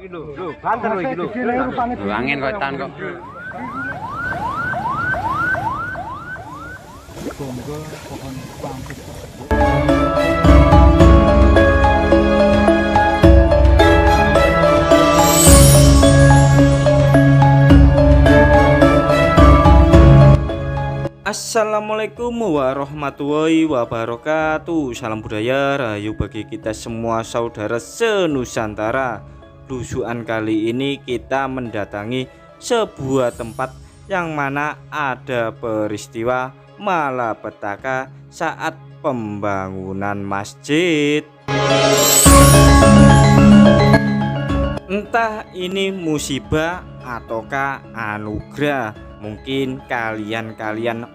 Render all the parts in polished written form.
banter iki lho. Angin kok tan kok. Bonggo pohon bangkit tersebut. Assalamualaikum warahmatullahi wabarakatuh. Salam budaya rahayu bagi kita semua saudara senusantara. Lusukan kali ini kita mendatangi sebuah tempat yang mana ada peristiwa malapetaka saat pembangunan masjid. Entah ini musibah ataukah anugerah. Mungkin kalian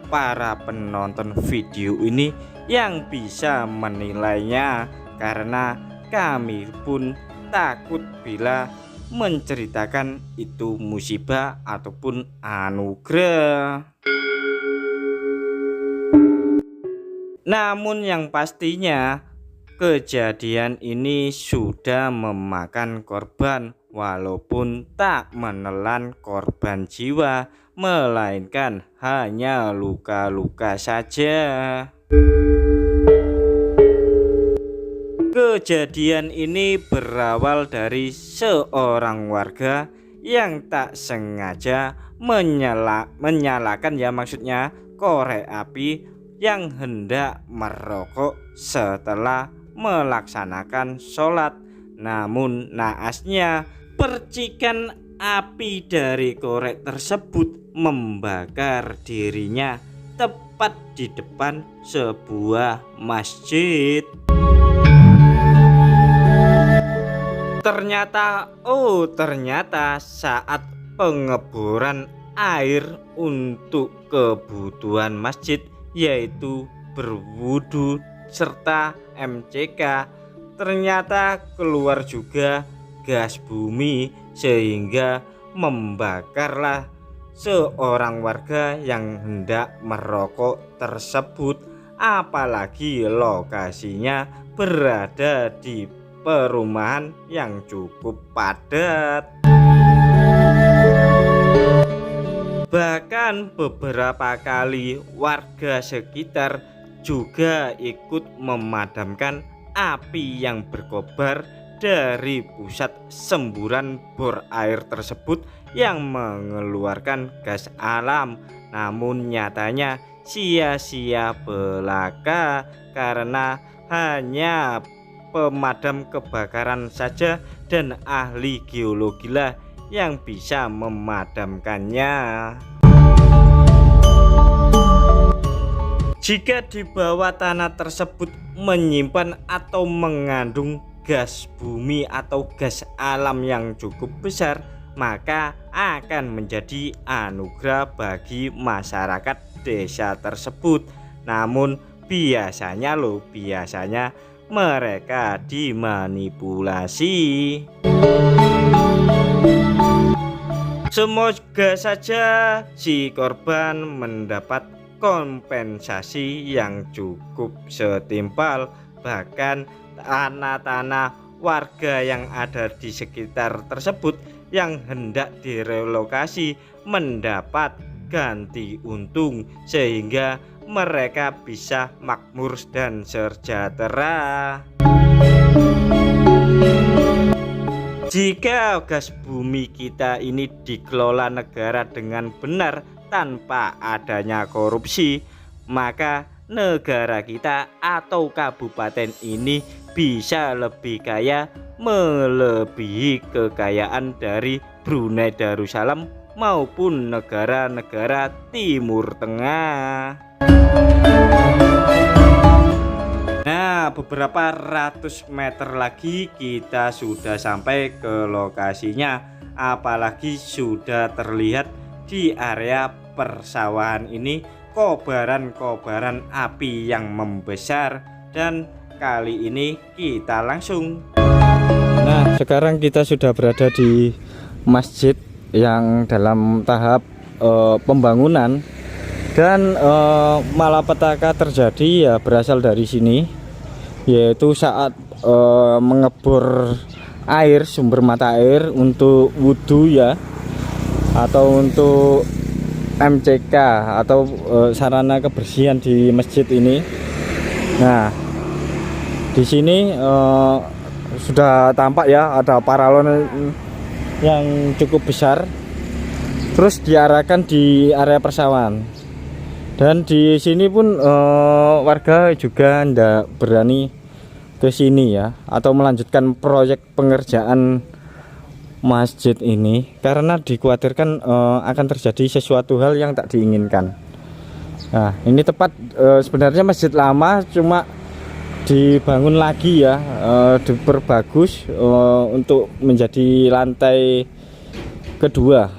para penonton video ini yang bisa menilainya, karena kami pun takut bila menceritakan itu musibah ataupun anugerah. Namun yang pastinya kejadian ini sudah memakan korban, walaupun tak menelan korban jiwa, melainkan hanya luka-luka saja. Kejadian ini berawal dari seorang warga yang tak sengaja menyalakan korek api yang hendak merokok setelah melaksanakan sholat. Namun naasnya percikan api dari korek tersebut membakar dirinya tepat di depan sebuah masjid. Ternyata saat pengeboran air untuk kebutuhan masjid, yaitu berwudu serta MCK, ternyata keluar juga gas bumi sehingga membakarlah seorang warga yang hendak merokok tersebut. Apalagi lokasinya berada di perumahan yang cukup padat. Bahkan beberapa kali warga sekitar juga ikut memadamkan api yang berkobar dari pusat semburan bor air tersebut yang mengeluarkan gas alam. Namun nyatanya sia-sia belaka, karena hanya pemadam kebakaran saja dan ahli geologilah yang bisa memadamkannya. Jika di bawah tanah tersebut menyimpan atau mengandung gas bumi atau gas alam yang cukup besar, maka akan menjadi anugerah bagi masyarakat desa tersebut. Namun biasanya mereka dimanipulasi. Semoga saja si korban mendapat kompensasi yang cukup setimpal. Bahkan tanah-tanah warga yang ada di sekitar tersebut yang hendak direlokasi mendapat ganti untung, sehingga mereka bisa makmur dan sejahtera. Jika gas bumi kita ini dikelola negara dengan benar tanpa adanya korupsi, maka negara kita atau kabupaten ini bisa lebih kaya, melebihi kekayaan dari Brunei Darussalam maupun negara-negara Timur Tengah. Nah, beberapa ratus meter lagi kita sudah sampai ke lokasinya. Apalagi sudah terlihat di area persawahan ini kobaran-kobaran api yang membesar. Dan kali ini kita langsung. Nah, sekarang kita sudah berada di masjid yang dalam tahap pembangunan. Dan malapetaka terjadi berasal dari sini, yaitu saat mengebor air, sumber mata air untuk wudhu ya, atau untuk MCK atau sarana kebersihan di masjid ini. Nah, di sini sudah tampak ya ada paralon yang cukup besar, terus diarahkan di area persawahan. Dan di sini pun warga juga tidak berani ke sini ya, atau melanjutkan proyek pengerjaan masjid ini karena dikhawatirkan akan terjadi sesuatu hal yang tak diinginkan. Nah, ini tepat sebenarnya masjid lama, cuma dibangun lagi ya, diperbagus untuk menjadi lantai kedua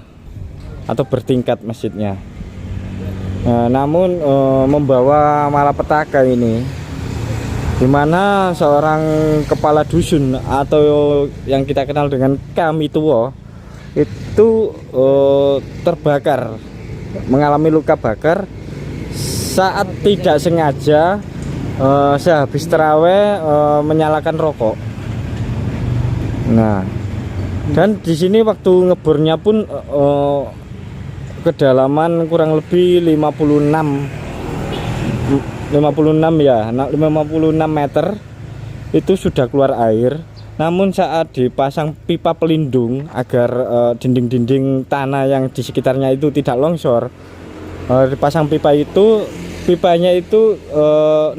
atau bertingkat masjidnya. Namun membawa malapetaka ini, dimana seorang kepala dusun atau yang kita kenal dengan kami tua itu terbakar, mengalami luka bakar saat tidak sengaja sehabis terawih menyalakan rokok. Nah, dan di sini waktu ngebornya pun kedalaman kurang lebih 56 ya, 56 meter itu sudah keluar air. Namun saat dipasang pipa pelindung agar dinding-dinding tanah yang di sekitarnya itu tidak longsor, dipasang pipa itu, pipanya itu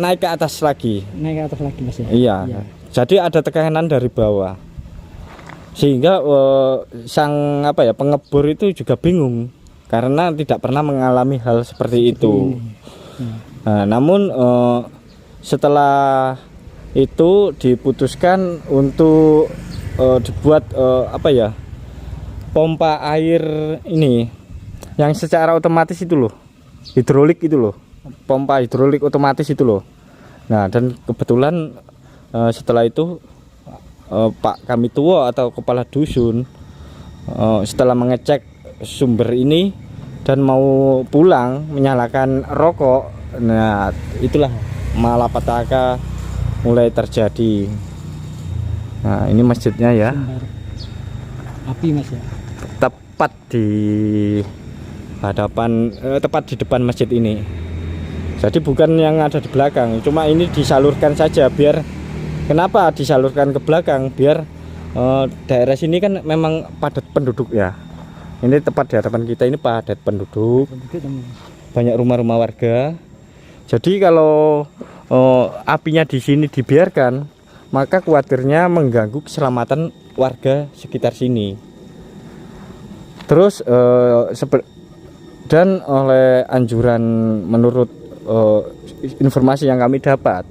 naik ke atas lagi. Naik ke atas lagi Mas ya? Iya. Jadi ada tekanan dari bawah, sehingga sang pengebor itu juga bingung karena tidak pernah mengalami hal seperti itu. Nah, namun setelah itu diputuskan untuk dibuat pompa air ini yang secara otomatis itu loh, hidrolik itu loh, pompa hidrolik otomatis itu loh. Nah, dan kebetulan setelah itu Pak Kami Tua atau kepala dusun setelah mengecek sumber ini dan mau pulang menyalakan rokok. Nah, itulah malapetaka mulai terjadi. Nah, ini masjidnya ya, api Mas ya, tepat di hadapan, tepat di depan masjid ini. Jadi bukan yang ada di belakang, cuma ini disalurkan saja. Biar kenapa disalurkan ke belakang? Biar daerah sini kan memang padat penduduk ya. Ini tepat di hadapan kita ini padat penduduk, banyak rumah-rumah warga. Jadi kalau apinya di sini dibiarkan, maka khawatirnya mengganggu keselamatan warga sekitar sini. Terus dan oleh anjuran menurut informasi yang kami dapat,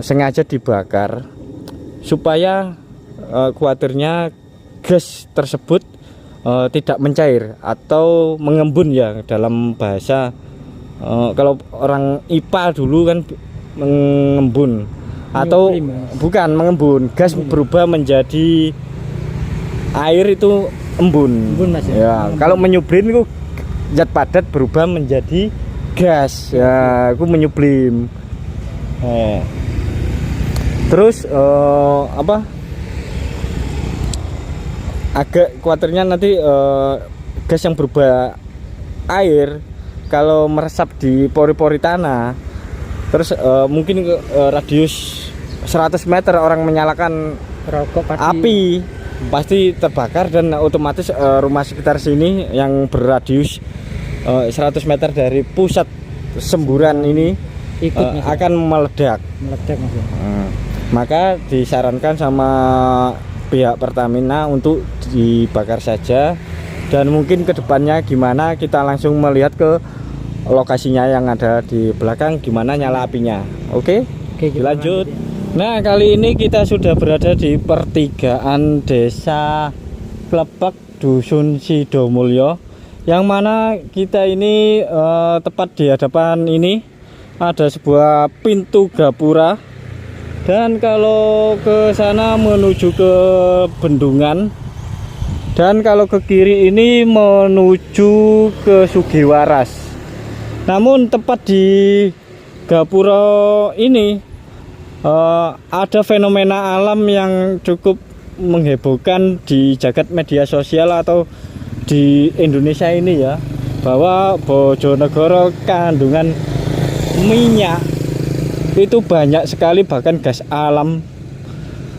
sengaja dibakar supaya khawatirnya gas tersebut tidak mencair atau mengembun ya, dalam bahasa kalau orang IPA dulu kan mengembun atau bukan mengembun, gas berubah menjadi air itu embun. Mas ya. Ya, kalau menyublim itu zat padat berubah menjadi gas. Ya, aku menyublim. Terus agak khawatirnya nanti gas yang berubah air kalau meresap di pori-pori tanah, terus mungkin radius 100 meter orang menyalakan rokok api pasti terbakar, dan otomatis rumah sekitar sini yang berradius 100 meter dari pusat semburan ini akan meledak. Mas ya. Maka disarankan sama pihak Pertamina untuk dibakar saja, dan mungkin kedepannya gimana kita langsung melihat ke lokasinya yang ada di belakang, gimana nyala apinya. Oke, lanjut. Nah, kali ini kita sudah berada di pertigaan desa Klebak, dusun Sidomulyo, yang mana kita ini tepat di hadapan ini ada sebuah pintu gapura. Dan kalau ke sana menuju ke bendungan, dan kalau ke kiri ini menuju ke Sugiwaras. Namun tepat di gapura ini ada fenomena alam yang cukup menghebohkan di jagat media sosial atau di Indonesia ini ya, bahwa Bojonegoro kandungan minyak itu banyak sekali, bahkan gas alam.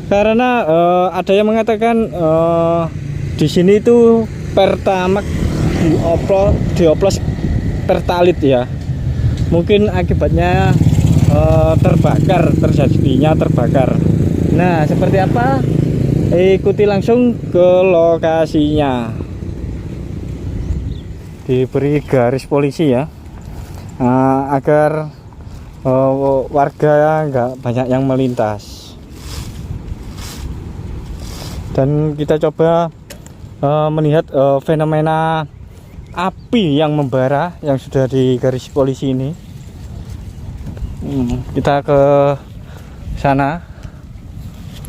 Karena ada yang mengatakan di sini itu Pertamax dioplos Pertalite ya. Mungkin akibatnya terjadinya terbakar. Nah, seperti apa? Ikuti langsung ke lokasinya. Diberi garis polisi ya, agar warga nggak banyak yang melintas. Dan kita coba melihat fenomena api yang membara yang sudah di garis polisi ini. Kita ke sana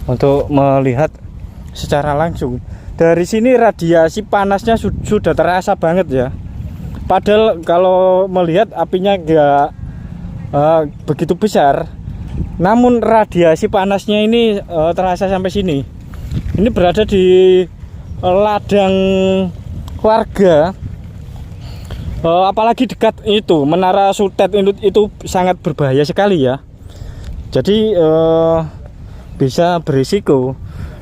untuk melihat secara langsung. Dari sini radiasi panasnya sudah terasa banget ya. Padahal kalau melihat apinya nggak begitu besar, namun radiasi panasnya ini terasa sampai sini. Ini berada di ladang warga. Apalagi dekat itu Menara Sutet itu sangat berbahaya sekali ya. Jadi bisa berisiko.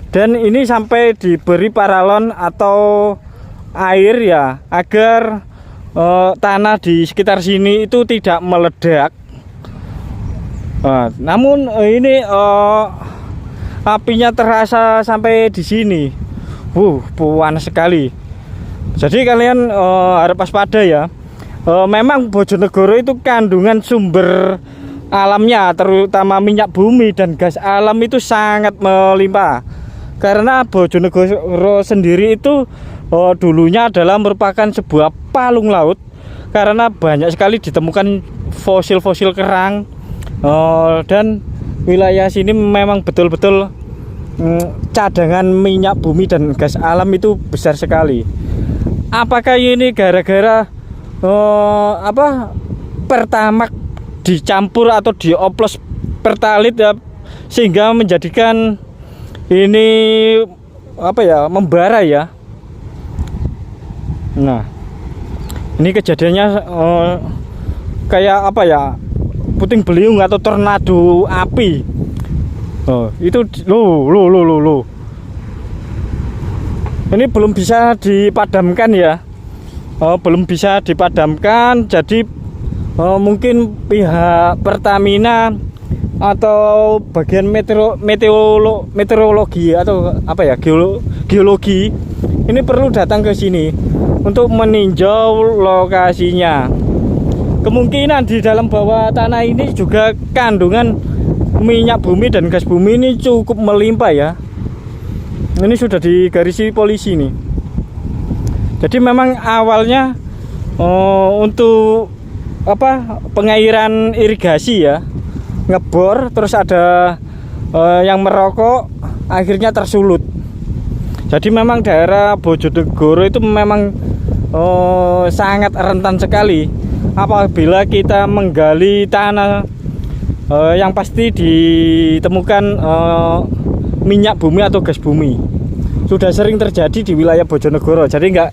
Dan ini sampai diberi paralon atau air ya, agar tanah di sekitar sini itu tidak meledak. Namun ini apinya terasa sampai di sini. Panas sekali. Jadi kalian harus waspada ya. Memang Bojonegoro itu kandungan sumber alamnya, terutama minyak bumi dan gas alam itu sangat melimpah. Karena Bojonegoro sendiri itu dulunya adalah merupakan sebuah palung laut, karena banyak sekali ditemukan fosil-fosil kerang, dan wilayah sini memang betul-betul cadangan minyak bumi dan gas alam itu besar sekali. Apakah ini gara-gara Pertamax dicampur atau dioplos Pertalite ya, sehingga menjadikan ini membara ya. Nah, ini kejadiannya kayak puting beliung atau tornado api. Itu lo. Ini belum bisa dipadamkan ya. Belum bisa dipadamkan. Jadi mungkin pihak Pertamina atau bagian meteorologi atau geologi ini perlu datang ke sini untuk meninjau lokasinya. Kemungkinan di dalam bawah tanah ini juga kandungan minyak bumi dan gas bumi ini cukup melimpah ya. Ini sudah digarisi polisi nih. Jadi memang awalnya untuk pengairan irigasi ya, ngebor, terus ada yang merokok, akhirnya tersulut. Jadi memang daerah Bojonegoro itu memang sangat rentan sekali apabila kita menggali tanah yang pasti ditemukan minyak bumi atau gas bumi. Sudah sering terjadi di wilayah Bojonegoro, jadi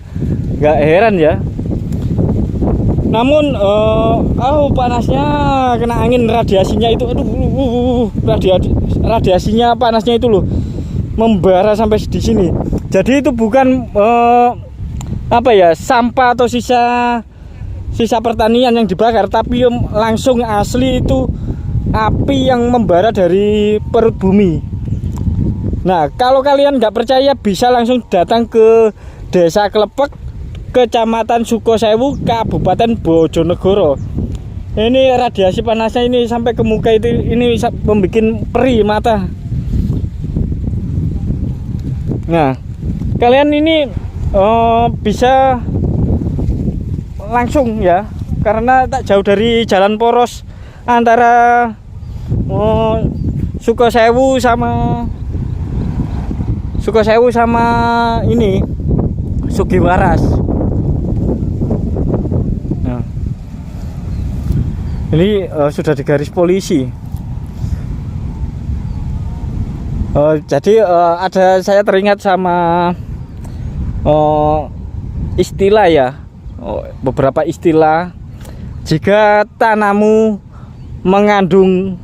nggak heran ya. Namun panasnya kena angin, radiasinya itu radiasinya panasnya itu loh membara sampai di sini. Jadi itu bukan sampah atau sisa pertanian yang dibakar, tapi langsung asli itu api yang membara dari perut bumi. Nah, kalau kalian nggak percaya bisa langsung datang ke Desa Klepek, Kecamatan Sukosewu, Kabupaten Bojonegoro. Ini radiasi panasnya ini sampai ke muka itu, ini bisa membuat perih mata. Nah, kalian ini bisa langsung ya, karena tak jauh dari jalan poros antara Sukosewu sama ini Sugiwaras. Nah, ini sudah digaris polisi. Jadi ada saya teringat sama istilah ya, beberapa istilah. Jika tanamu mengandung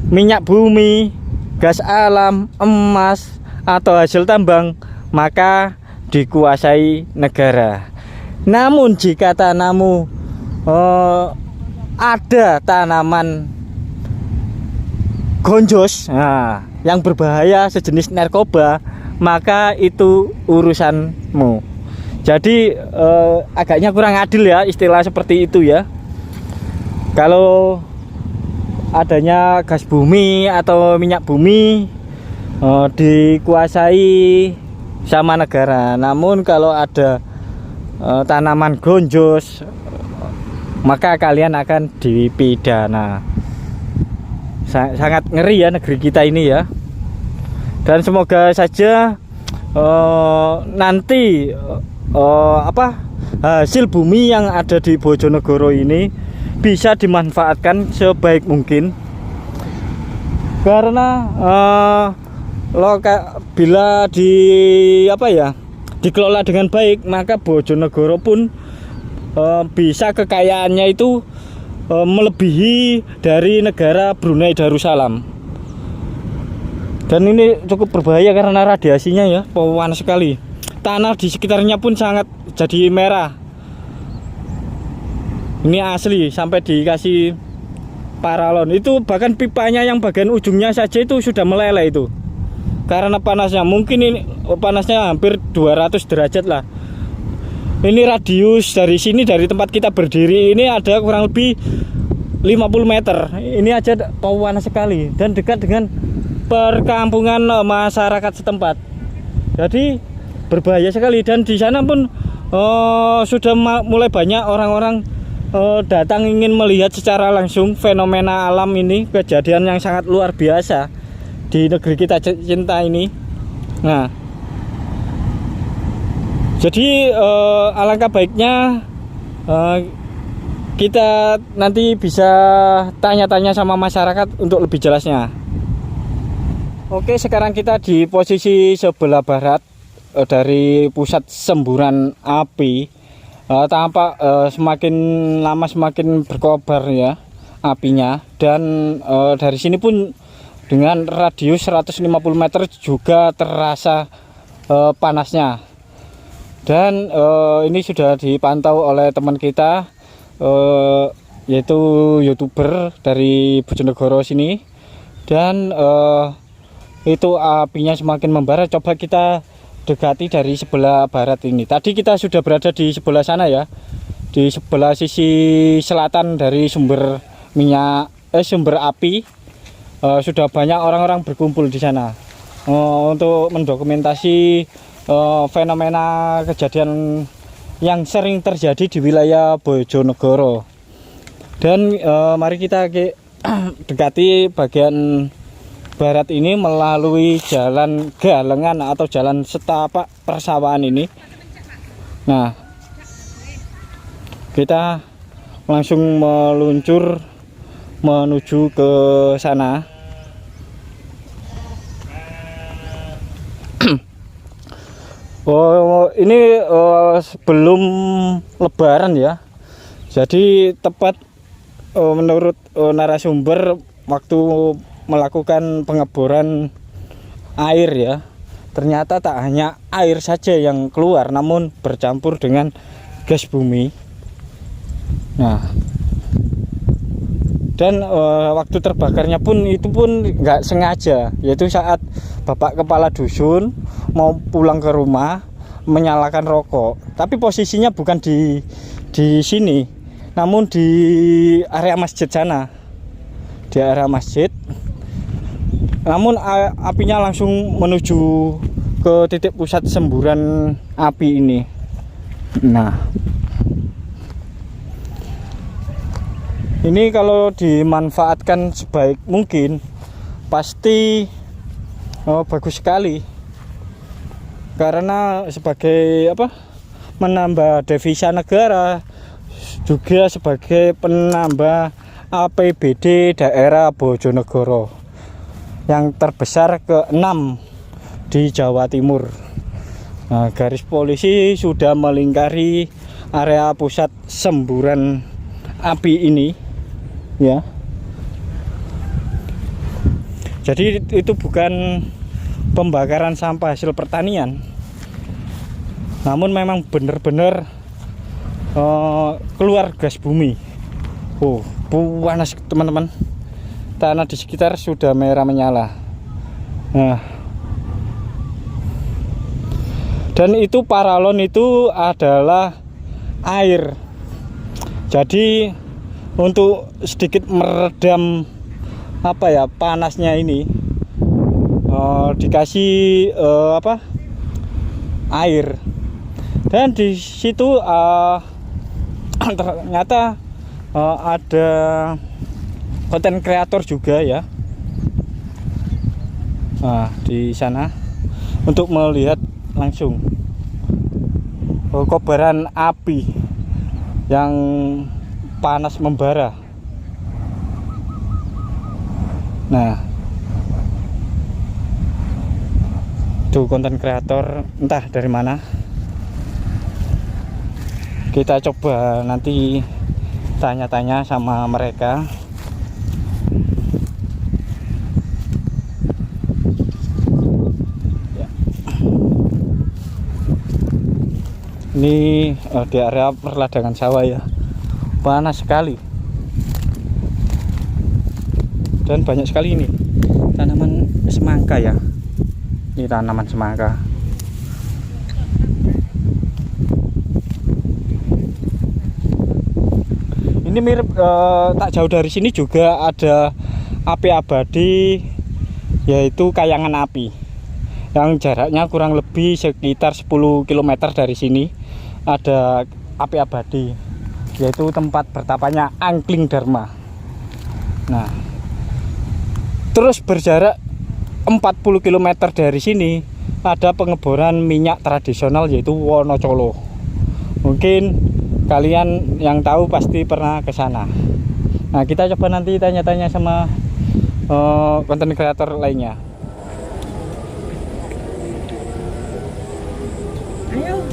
minyak bumi, gas alam, emas, atau hasil tambang, maka dikuasai negara. Namun jika tanamu ada tanaman gonjos, yang berbahaya sejenis narkoba, maka itu urusanmu. Jadi agaknya kurang adil ya istilah seperti itu ya. Kalau adanya gas bumi atau minyak bumi dikuasai sama negara. Namun kalau ada tanaman gonjos, maka kalian akan dipidana. Sangat ngeri ya negeri kita ini ya. Dan semoga saja nanti hasil bumi yang ada di Bojonegoro ini bisa dimanfaatkan sebaik mungkin. Karena bila dikelola dengan baik, maka Bojonegoro pun bisa kekayaannya itu melebihi dari negara Brunei Darussalam. Dan ini cukup berbahaya karena radiasinya ya, panas sekali. Tanah di sekitarnya pun sangat jadi merah. Ini asli, sampai dikasih paralon. Itu bahkan pipanya yang bagian ujungnya saja itu sudah meleleh itu. Karena panasnya, mungkin ini panasnya hampir 200 derajat lah. Ini radius dari sini, dari tempat kita berdiri ini ada kurang lebih 50 meter. Ini aja panas sekali dan dekat dengan perkampungan masyarakat setempat. Jadi berbahaya sekali. Dan di sana pun sudah mulai banyak orang-orang datang ingin melihat secara langsung fenomena alam ini, kejadian yang sangat luar biasa di negeri kita cinta ini. Nah, jadi alangkah baiknya kita nanti bisa tanya-tanya sama masyarakat untuk lebih jelasnya. Oke, sekarang kita di posisi sebelah barat dari pusat semburan api. Tampak semakin lama semakin berkobar ya apinya. Dan dari sini pun dengan radius 150 meter juga terasa panasnya. Dan ini sudah dipantau oleh teman kita, yaitu YouTuber dari Bojonegoro sini. Dan itu apinya semakin membara. Coba kita dekati dari sebelah barat ini. Tadi kita sudah berada di sebelah sana ya, di sebelah sisi selatan dari sumber api. Sudah banyak orang-orang berkumpul di sana untuk mendokumentasi fenomena kejadian yang sering terjadi di wilayah Bojonegoro. Dan mari kita dekati bagian barat ini melalui jalan galengan atau jalan setapak persawahan ini. Nah, kita langsung meluncur menuju ke sana. Ini sebelum Lebaran ya. Jadi tepat menurut narasumber waktu melakukan pengeboran air ya, ternyata tak hanya air saja yang keluar, namun bercampur dengan gas bumi. Nah, dan waktu terbakarnya pun itu pun nggak sengaja, yaitu saat bapak kepala dusun mau pulang ke rumah menyalakan rokok, tapi posisinya bukan di sini, namun di area masjid sana, di area masjid. Namun apinya langsung menuju ke titik pusat semburan api ini. Nah, ini kalau dimanfaatkan sebaik mungkin pasti bagus sekali. Karena sebagai menambah devisa negara, juga sebagai penambah APBD daerah Bojonegoro. yang terbesar ke-6 di Jawa Timur. Nah, garis polisi sudah melingkari area pusat semburan api ini ya. Jadi itu bukan pembakaran sampah hasil pertanian, namun memang benar-benar keluar gas bumi. Panas teman-teman, tanah di sekitar sudah merah menyala. Nah, dan itu paralon itu adalah air. Jadi untuk sedikit meredam panasnya ini, dikasih air. Dan di situ ternyata ada konten kreator juga ya. Nah, di sana untuk melihat langsung kobaran api yang panas membara. Nah, itu konten kreator entah dari mana. Kita coba nanti tanya-tanya sama mereka. Ini di area perladangan sawah ya, panas sekali dan banyak sekali ini tanaman semangka ya. Ini tanaman semangka. Ini mirip tak jauh dari sini juga ada api abadi, yaitu kayangan api yang jaraknya kurang lebih sekitar 10 km dari sini. Ada api abadi, yaitu tempat bertapanya Angkling Dharma. Nah, terus berjarak 40 km dari sini ada pengeboran minyak tradisional yaitu Wonocolo. Mungkin kalian yang tahu pasti pernah ke sana. Nah, kita coba nanti tanya-tanya sama konten kreator lainnya. Ayo.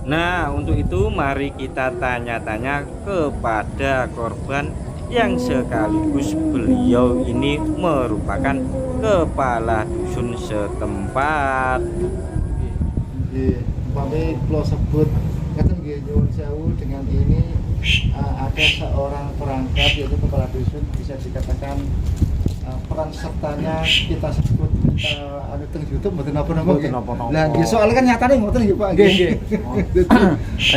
Nah, untuk itu mari kita tanya-tanya kepada korban yang sekaligus beliau ini merupakan kepala dusun setempat. Nggih, umpami kula sebut ngeten nggih, nyuwun sewu, dengan ini ada seorang perangkat yaitu kepala dusun, bisa dikatakan peran sertanya kita sebut anu teng YouTube mboten napa-napa nggih. Lah nggih, soalnya kan nyatane ngoten nggih Pak. Nggih, nggih.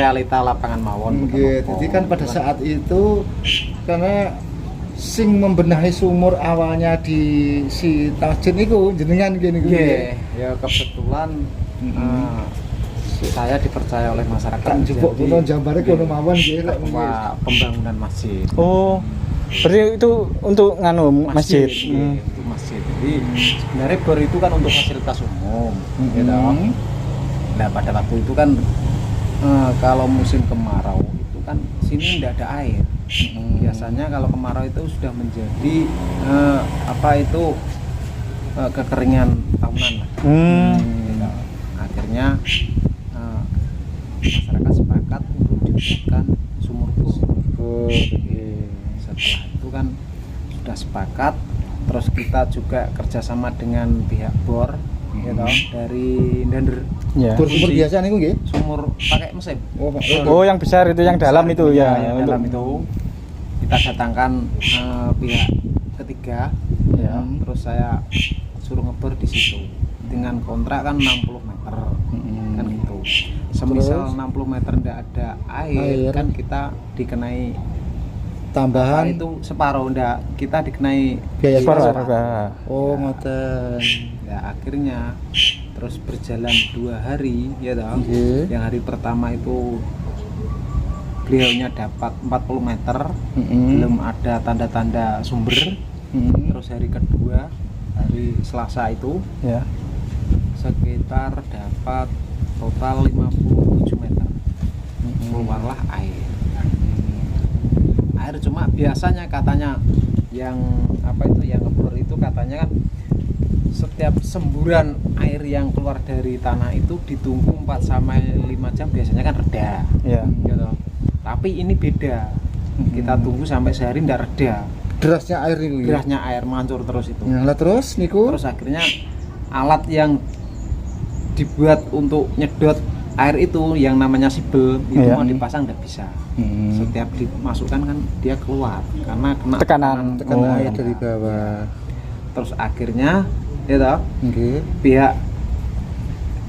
Realita lapangan mawon. Nggih, jadi kan pada saat itu karena sing membenahi sumur awalnya di si Tajin itu jenengan gini. Nggih, ya kebetulan saya dipercaya oleh masyarakat Kan jebuk menjadi kuno jambare kuno mawon nggih lek ketua pembangunan masjid. Oh, berarti itu untuk nganu masjid. Iya, untuk masjid. Jadi sebenarnya bor itu kan untuk fasilitas umum, ya dong. Nah pada waktu itu kan kalau musim kemarau itu kan sini tidak ada air. Biasanya kalau kemarau itu sudah menjadi kekeringan tahunan lah. Gitu. Akhirnya masyarakat sepakat untuk dibuatkan sumur bor. Setelah itu kan sudah sepakat, terus kita juga kerjasama dengan pihak bor, gitu, dari Dander. Ya. Bor sumur biasa niku nggih. Sumur pakai mesin. Oh, yang besar itu yang dalam itu ya. Yang dalam itu kita datangkan pihak ketiga, ya. Terus saya suruh ngebor di situ dengan kontrak kan 60 meter, kan gitu. Semisal 60 meter tidak ada air, kan kita dikenai tambahan itu separuh, ndak kita dikenai biaya Separuh. Oh, ngoten. Ya akhirnya terus berjalan 2 hari, ya dong. Yang hari pertama itu beliaunya dapat 40 meter, belum ada tanda-tanda sumber. Terus hari kedua, hari Selasa itu, Ya. sekitar dapat total 57 meter. Keluarlah air. Air cuma biasanya katanya yang yang ngebor itu katanya kan setiap semburan air yang keluar dari tanah itu ditunggu 4 sampai 5 jam biasanya kan reda. Ya. Gitu. Tapi ini beda. Kita tunggu sampai sehari ndak reda. Derasnya air niku nggih. Derasnya air mancur terus itu. Lah terus niku Terus akhirnya alat yang dibuat untuk nyedot air itu yang namanya sibel itu Iya. mau dipasang nggak bisa. Setiap dimasukkan kan dia keluar karena kena Tekanan. tekan Oh, air iya. dari bawah. Terus akhirnya ya toh, Nggih. pihak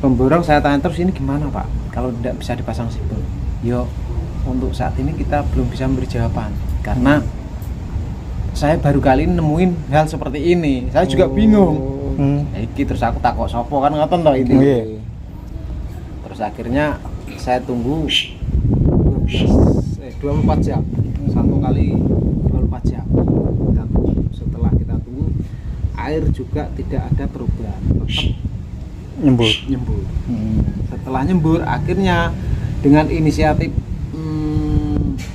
pemborong saya tanya terus, ini gimana Pak kalau tidak bisa dipasang sibel? Yo untuk saat ini kita belum bisa memberi jawaban karena saya baru kali ini nemuin hal seperti ini. Saya juga bingung. Ya, iki terus aku takut sopo kan ngoten toh ini. Iya. Terus akhirnya saya tunggu 24 jam. Satu kali 24 jam. Dan setelah kita tunggu, air juga tidak ada perubahan. Tetap nyembur. Setelah nyembur, akhirnya dengan inisiatif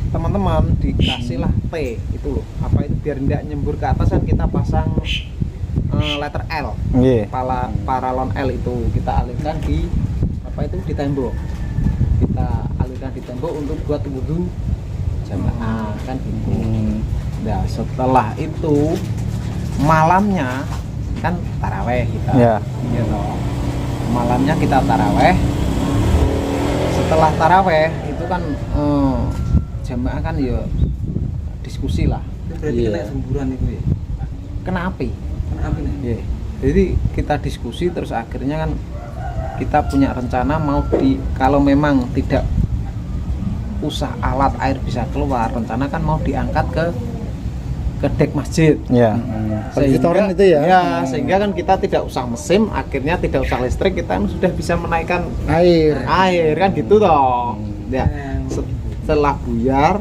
teman-teman dikasihlah T itu loh. Apa itu biar tidak nyembur ke atas kan kita pasang letter L. Nggih. Paralon L itu kita alirkan di di tembok. Kita alirkan di tembok untuk buat wudu jamaah kan gitu. Nah, setelah itu malamnya kan taraweh kita. Ya. Gitu. Malamnya kita taraweh. Setelah taraweh itu kan jamaah kan ya diskusi lah. Berarti kena semburan itu ya. Kena api. Kena api nih. Yeah. Jadi kita diskusi terus akhirnya kan kita punya rencana mau kalau memang tidak usah alat air bisa keluar, rencana kan mau diangkat ke dek masjid. Ya. Pergitoran itu ya. Ya, sehingga kan kita tidak usah mesin, akhirnya tidak usah listrik, kita kan sudah bisa menaikkan Air. kan gitu toh. Ya, setelah buyar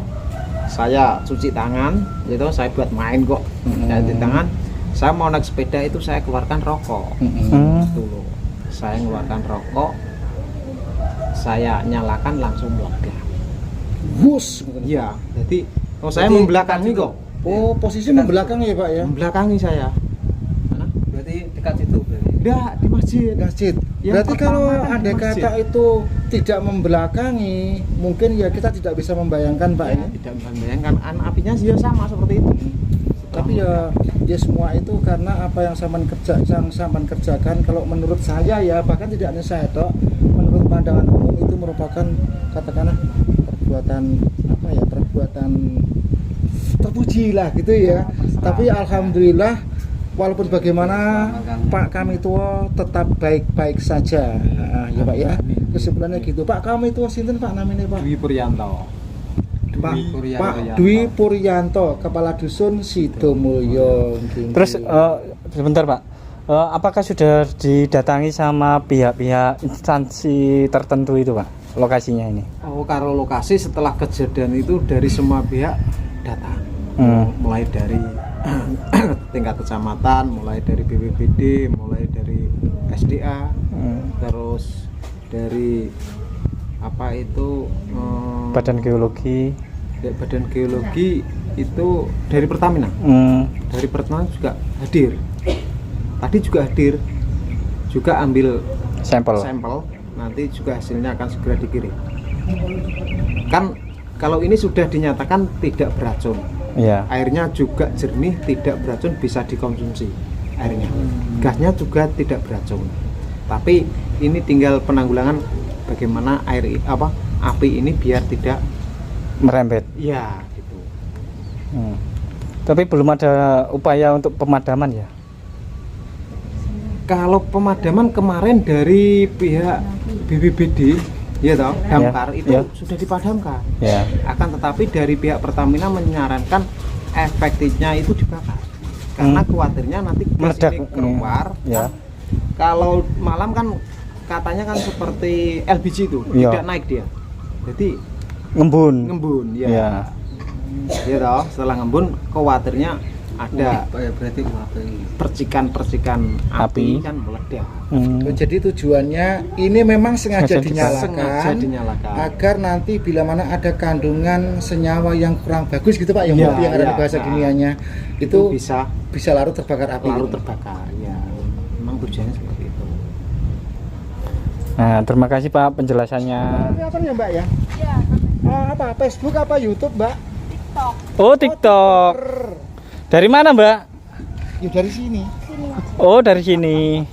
saya cuci tangan, gitu saya buat main kok. Saya cuci tangan, saya mau naik sepeda itu saya keluarkan rokok. Gitu loh. Saya mengeluarkan rokok, saya nyalakan langsung meledak. Hus. Iya, jadi saya membelakangi kok. Oh, posisi membelakang ya, Pak ya? Membelakangi saya. Mana? Berarti dekat situ berarti. Enggak, di masjid. Masjid. Yang Berarti kalau pertama kan di ada masjid. kata itu tidak membelakangi, mungkin ya kita tidak bisa membayangkan, Pak ya. Tidak membayangkan apinya juga sama seperti itu. Tapi ya semua itu karena apa yang sampean kerjakan, kalau menurut saya ya, bahkan tidak hanya saya toh, menurut pandangan umum itu merupakan katakanlah perbuatan terpuji lah gitu ya. Tapi alhamdulillah walaupun bagaimana Pak kami tua tetap baik-baik saja. Ya Pak ya. Kesimpulannya gitu. Pak kami tua sinten Pak namanya Pak? Dwi Puryanto. Pak Dwi Puryanto, Kepala Dusun Sidomulyo. Terus sebentar Pak, apakah sudah didatangi sama pihak-pihak instansi tertentu itu Pak lokasinya ini? Oh, kalau lokasi setelah kejadian itu dari semua pihak datang. Mulai dari tingkat kecamatan, mulai dari BPBD, mulai dari SDA, terus dari apa itu Badan Geologi. Badan Geologi itu dari Pertamina. Dari Pertamina juga hadir. Tadi juga hadir, juga ambil Sampel. Nanti juga hasilnya akan segera dikirim. Kan kalau ini sudah dinyatakan tidak beracun, Iya. airnya juga jernih, tidak beracun, bisa dikonsumsi airnya. Gasnya juga tidak beracun. Tapi ini tinggal penanggulangan bagaimana api ini biar tidak Merembet. ya gitu. Tapi belum ada upaya untuk pemadaman ya? Kalau pemadaman kemarin dari pihak BPBD ya toh, damkar itu ya. sudah dipadamkan. Ya. Akan tetapi dari pihak Pertamina menyarankan efektifnya itu dibakar. Karena khawatirnya nanti gas Meledak. ini keluar. Ya. Kalau malam kan katanya kan seperti LPG itu, Ya. tidak naik dia. Jadi Ngembun. ya. Ya. Ya toh, setelah ngembun khawatirnya ada Berarti percikan-percikan api Api. kan meledak. Oh, jadi tujuannya ini memang sengaja Sengaja dinyalakan dinyalakan. agar nanti bila mana ada kandungan senyawa yang kurang bagus gitu Pak, yang Ya, yang ada di ya, bahasa ya. kimianya itu bisa larut terbakar api. lalu gitu. terbakar. Ya, memang tujuannya seperti itu. Nah, terima kasih Pak penjelasannya. Ini apa ya Mbak ya? Iya. Apa Facebook apa YouTube Mbak? Oh, TikTok. Dari mana Mbak? Ya dari sini. Oh, dari sini.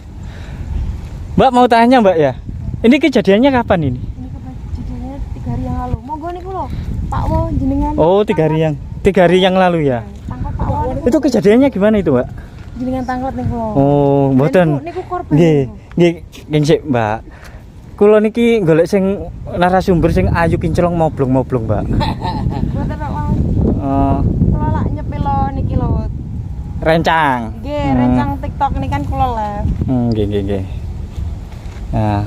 Mbak mau tanya Mbak ya. Ini kejadiannya kapan ini? Ini kejadiannya 3 hari yang lalu. Monggo niku lho, Pak Wo jenengan. Oh, 3 hari yang lalu ya. Tangkap Pak Wo. niku. Itu kejadiannya gimana itu, Mbak? Jenengan tangkap niku lho. Oh, mboten. Niku korban. Nggih, nggih sik, Mbak. Kula niki golek sing narasumber sing ayu kinclong moblong-moblong, Mbak. Mboten Pak Wo. Oh, Kula lak nyepil lho niki lho. rencang. Nggih, rencang TikTok ini kan kula live. Nggih. Nah.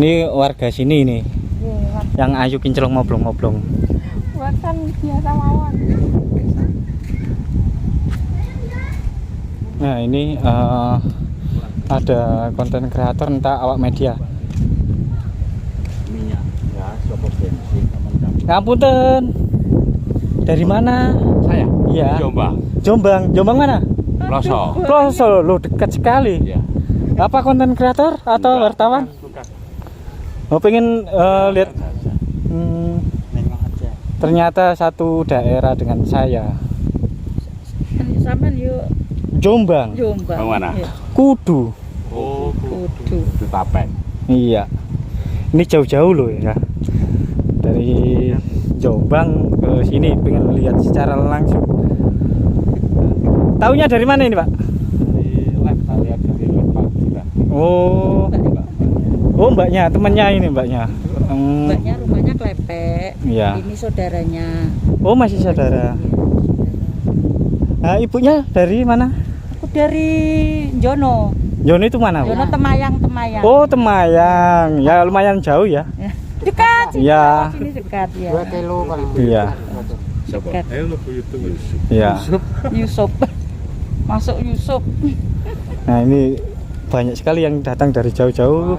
Ini warga sini nih, Nggih, yang ayu kinclong moblong-moblong. buatan biasa mawon. Nah, ini ada konten kreator entah awak media. minyak ya sopo bensin teman-teman. Ngapunten. Dari mana? Saya Iya. Jombang, Jombang mana? Ploso. Ploso, lo dekat sekali. Ya. Apa konten kreator atau wartawan? Bukan. Oh, pengen lihat. Ternyata satu daerah dengan saya. Sampean yo Jombang, Jombang. Mana? Iya. Kudu. Oh, Kudu. di Tapen. Iya. Ini jauh-jauh loh ya. Dari Jombang ke sini pengen lihat secara langsung. Taunya dari mana ini, Pak? Dari live saya lihat dari live Pak juga. Oh. Oh, mbaknya, temannya ini mbaknya. Mbaknya rumahnya Klepek. Iya. Ini saudaranya. Oh, masih saudara. Nah, ibunya dari mana? Aku dari Jono. Jono itu mana, Bu? Jono Temayang. Oh, Temayang. Ya lumayan jauh ya. Dekat. Iya. Sini dekat ya. 2 kilo paling. Iya. Dekat. Iya. Yusuf. Masuk Yusuf. Nah, ini banyak sekali yang datang dari jauh-jauh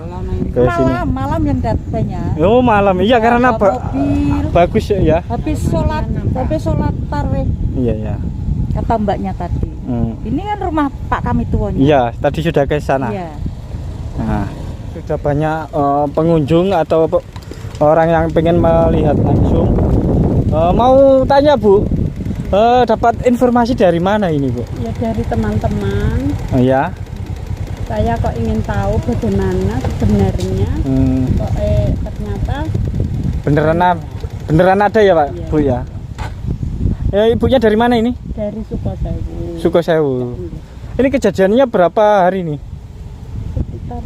ke sini. Malam yang banyak. Oh, malam. Iya, karena Mobil. bagus ya. Habis sholat tarawih. Iya. Kata mbaknya tadi. Ini kan rumah Pak kami tuanya. Iya, tadi sudah ke sana. Iya. Nah, sudah banyak pengunjung atau orang yang pengen melihat langsung. Mau tanya Bu, dapat informasi dari mana ini Bu? Ya dari teman-teman. Iya. Saya kok ingin tahu bagaimana sebenarnya. Kok ternyata beneran ada ya Pak, Iya. Bu ya? Ibunya dari mana ini? dari Sukosewu. Sukosewu. Ini kejadiannya berapa hari ini? Sekitar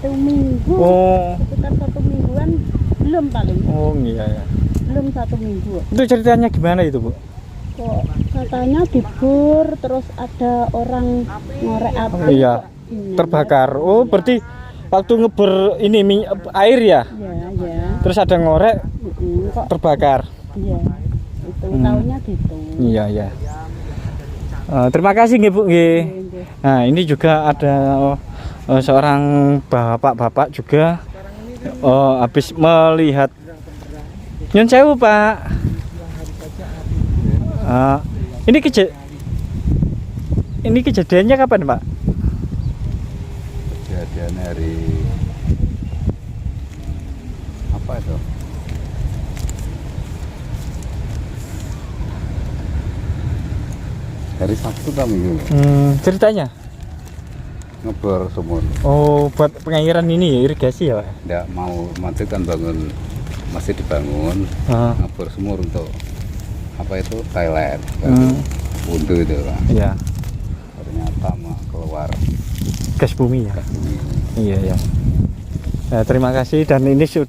1 minggu. Oh, Sekitar 1 mingguan belum paling. oh iya ya. Belum 1 minggu. Itu ceritanya gimana itu Bu? kok katanya dibur terus ada orang ngorek api. Iya, kok ini. terbakar. Oh, berarti waktu ngebor ini air ya? Iya, iya. Terus ada ngorek Kok terbakar. iya. Itu taunya gitu. Iya, iya. Terima kasih nggih, Bu nggih. Nggih. Nah, ini juga ada seorang bapak-bapak juga habis melihat. Nyun sewu, Pak. Ini kejadiannya kapan, Pak? Kejadian hari apa itu? Hari Sabtu atau Minggu Ceritanya? ngebor sumur. Oh, buat pengairan ini ya, irigasi ya, Pak? Nggak mau mati kan bangun, masih dibangun ngebor sumur untuk apa itu toilet wudhu itu Pak. Iya. Ternyata mau keluar Gas bumi ya. gas bumi. Iya, ya. Terima kasih dan ini sudah